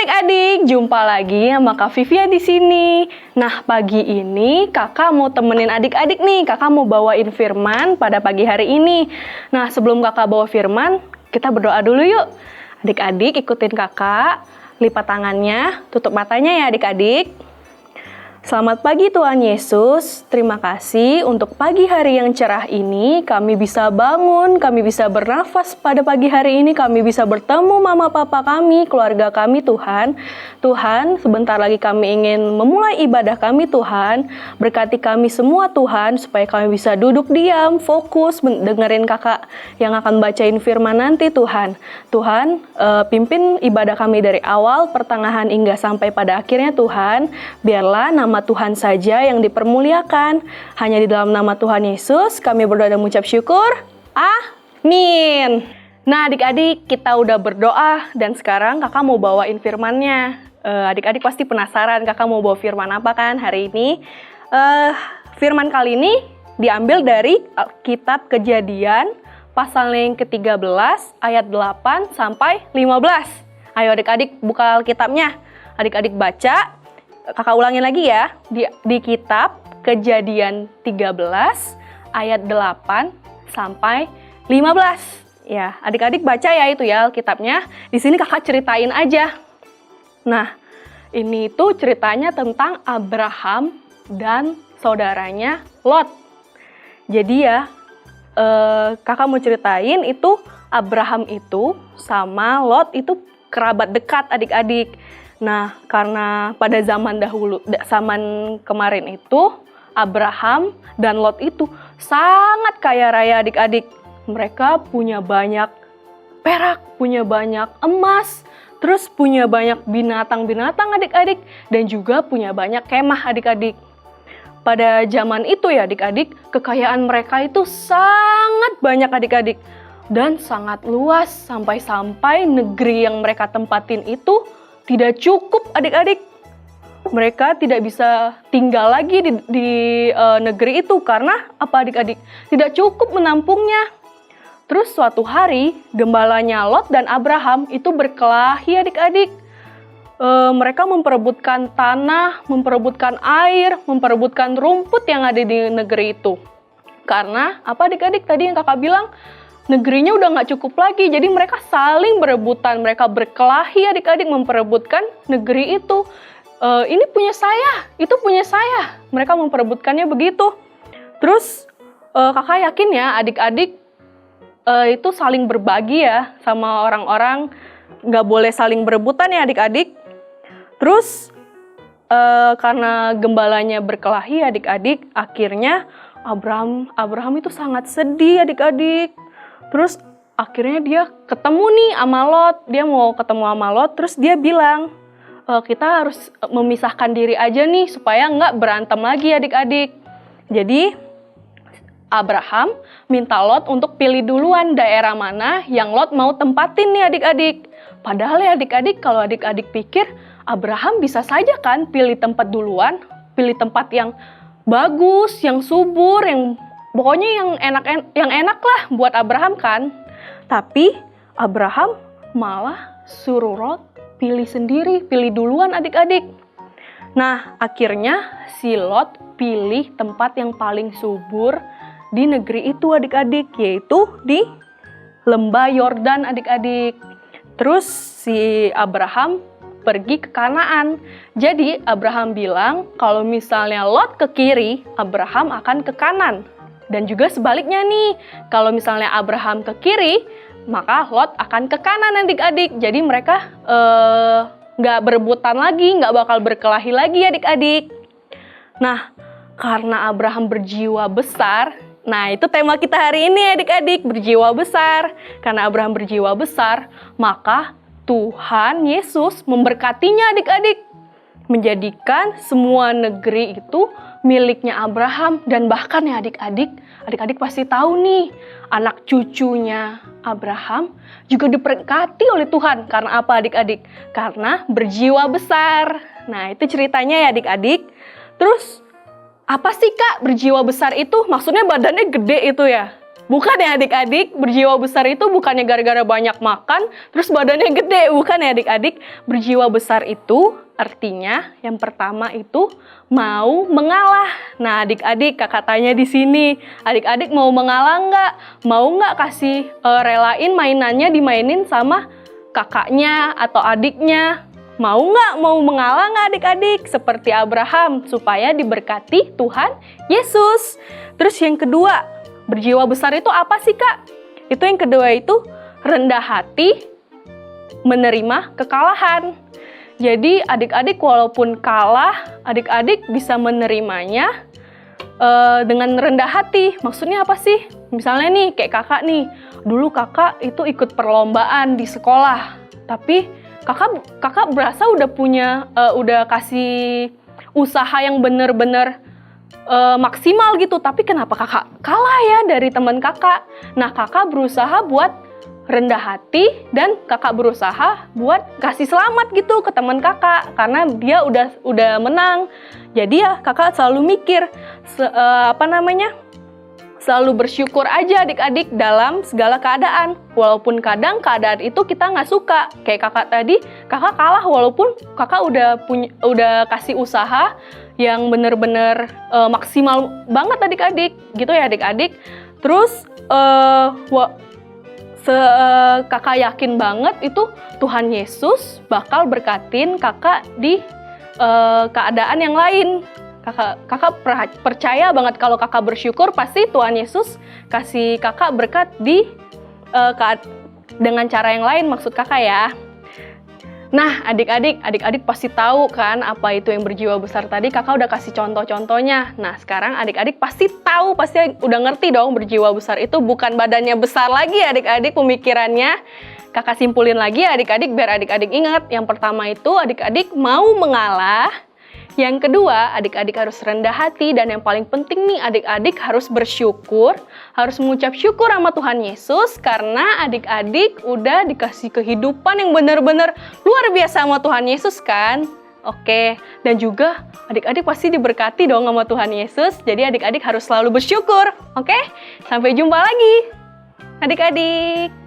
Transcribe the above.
adik-adik, jumpa lagi sama Kak Vivian di sini. Nah, pagi ini kakak mau temenin adik-adik nih. Kakak mau bawain firman pada pagi hari ini. Nah, sebelum kakak bawa firman, kita berdoa dulu yuk. Adik-adik ikutin kakak, lipat tangannya, tutup matanya ya adik-adik. Selamat pagi Tuhan Yesus, terima kasih untuk pagi hari yang cerah ini, kami bisa bangun, kami bisa bernafas pada pagi hari ini, kami bisa bertemu mama papa kami, keluarga kami Tuhan. Tuhan, sebentar lagi kami ingin memulai ibadah kami Tuhan, berkati kami semua Tuhan, supaya kami bisa duduk diam, fokus, dengerin kakak yang akan bacain firman nanti Tuhan. Tuhan, pimpin ibadah kami dari awal, pertengahan hingga sampai pada akhirnya Tuhan, biarlah nama Tuhan saja yang dipermuliakan. Hanya di dalam nama Tuhan Yesus kami berdoa dan mengucap syukur. Amin. Nah adik-adik, kita udah berdoa dan sekarang kakak mau bawain firmannya. Adik-adik pasti penasaran kakak mau bawa firman apa kan hari ini. Firman kali ini diambil dari kitab Kejadian pasal yang ke-13 ayat 8 sampai 15. Ayo adik-adik buka Alkitabnya. Adik-adik baca. Kakak ulangin lagi ya, di kitab Kejadian 13 ayat 8 sampai 15. Ya, adik-adik baca ya itu ya Alkitabnya. Di sini kakak ceritain aja. Nah, ini tuh ceritanya tentang Abraham dan saudaranya Lot. Jadi ya, kakak mau ceritain itu Abraham itu sama Lot itu kerabat dekat adik-adik. Nah, karena pada zaman kemarin itu, Abraham dan Lot itu sangat kaya raya adik-adik. Mereka punya banyak perak, punya banyak emas, terus punya banyak binatang-binatang adik-adik, dan juga punya banyak kemah adik-adik. Pada zaman itu ya adik-adik, kekayaan mereka itu sangat banyak adik-adik. Dan sangat luas, sampai-sampai negeri yang mereka tempatin itu tidak cukup adik-adik. Mereka tidak bisa tinggal lagi di negeri itu karena apa adik-adik? Tidak cukup menampungnya. Terus suatu hari gembalanya Lot dan Abraham itu berkelahi adik-adik. Mereka memperebutkan tanah, memperebutkan air, memperebutkan rumput yang ada di negeri itu. Karena apa adik-adik tadi yang kakak bilang? Negerinya udah nggak cukup lagi, jadi mereka saling berebutan, mereka berkelahi adik-adik memperebutkan negeri itu. Ini punya saya, itu punya saya. Mereka memperebutkannya begitu. Terus kakak yakin ya adik-adik itu saling berbagi ya sama orang-orang, nggak boleh saling berebutan ya adik-adik. Terus karena gembalanya berkelahi adik-adik, akhirnya Abraham itu sangat sedih adik-adik. Terus akhirnya dia ketemu nih sama Lot, dia mau ketemu sama Lot, terus dia bilang, kita harus memisahkan diri aja nih supaya nggak berantem lagi adik-adik. Jadi Abraham minta Lot untuk pilih duluan daerah mana yang Lot mau tempatin nih adik-adik. Padahal ya adik-adik, kalau adik-adik pikir, Abraham bisa saja kan pilih tempat duluan, pilih tempat yang bagus, yang subur, yang pokoknya yang enak lah buat Abraham kan. Tapi Abraham malah suruh Lot pilih sendiri, pilih duluan adik-adik. Nah, akhirnya si Lot pilih tempat yang paling subur di negeri itu adik-adik, yaitu di lembah Yordan adik-adik. Terus si Abraham pergi ke Kanaan. Jadi Abraham bilang kalau misalnya Lot ke kiri, Abraham akan ke kanan. Dan juga sebaliknya nih, kalau misalnya Abraham ke kiri, maka Lot akan ke kanan adik-adik. Jadi mereka nggak berebutan lagi, nggak bakal berkelahi lagi adik-adik. Nah, karena Abraham berjiwa besar, nah itu tema kita hari ini adik-adik, berjiwa besar. Karena Abraham berjiwa besar, maka Tuhan Yesus memberkatinya adik-adik. Menjadikan semua negeri itu miliknya Abraham. Dan bahkan ya adik-adik pasti tahu nih, anak cucunya Abraham juga diberkati oleh Tuhan. Karena apa adik-adik? Karena berjiwa besar. Nah itu ceritanya ya adik-adik. Terus apa sih kak berjiwa besar itu? Maksudnya badannya gede itu ya? Bukan ya adik-adik, berjiwa besar itu bukannya gara-gara banyak makan, terus badannya gede. Bukan ya adik-adik, berjiwa besar itu artinya yang pertama itu mau mengalah. Nah adik-adik, kakak tanya di sini, adik-adik mau mengalah nggak? Mau nggak kasih relain mainannya dimainin sama kakaknya atau adiknya? Mau nggak? Mau mengalah nggak adik-adik? Seperti Abraham, supaya diberkati Tuhan Yesus. Terus yang kedua, berjiwa besar itu apa sih Kak? Itu yang kedua itu rendah hati, menerima kekalahan. Jadi adik-adik walaupun kalah, adik-adik bisa menerimanya dengan rendah hati. Maksudnya apa sih? Misalnya nih kayak kakak nih, dulu kakak itu ikut perlombaan di sekolah, tapi kakak berasa udah kasih usaha yang bener-bener maksimal gitu, tapi kenapa kakak kalah ya dari teman kakak? Nah kakak berusaha buat rendah hati dan kakak berusaha buat kasih selamat gitu ke teman kakak karena dia udah menang. Jadi ya kakak selalu mikir selalu bersyukur aja adik-adik dalam segala keadaan. Walaupun kadang keadaan itu kita nggak suka. Kayak kakak tadi, kakak kalah walaupun kakak udah kasih usaha yang bener-bener maksimal banget adik-adik. Gitu ya adik-adik. Terus kakak yakin banget itu Tuhan Yesus bakal berkatin kakak di keadaan yang lain. Kakak percaya banget kalau kakak bersyukur pasti Tuhan Yesus kasih kakak berkat dengan cara yang lain, maksud kakak ya. Nah adik-adik pasti tahu kan apa itu yang berjiwa besar tadi, kakak udah kasih contoh-contohnya. Nah sekarang adik-adik pasti tahu, pasti udah ngerti dong berjiwa besar itu bukan badannya besar lagi adik-adik pemikirannya. Kakak simpulin lagi adik-adik biar adik-adik ingat. Yang pertama itu adik-adik mau mengalah. Yang kedua, adik-adik harus rendah hati, dan yang paling penting nih, adik-adik harus bersyukur, harus mengucap syukur sama Tuhan Yesus, karena adik-adik udah dikasih kehidupan yang benar-benar luar biasa sama Tuhan Yesus kan? Oke, dan juga adik-adik pasti diberkati dong sama Tuhan Yesus, jadi adik-adik harus selalu bersyukur, oke? Sampai jumpa lagi, adik-adik!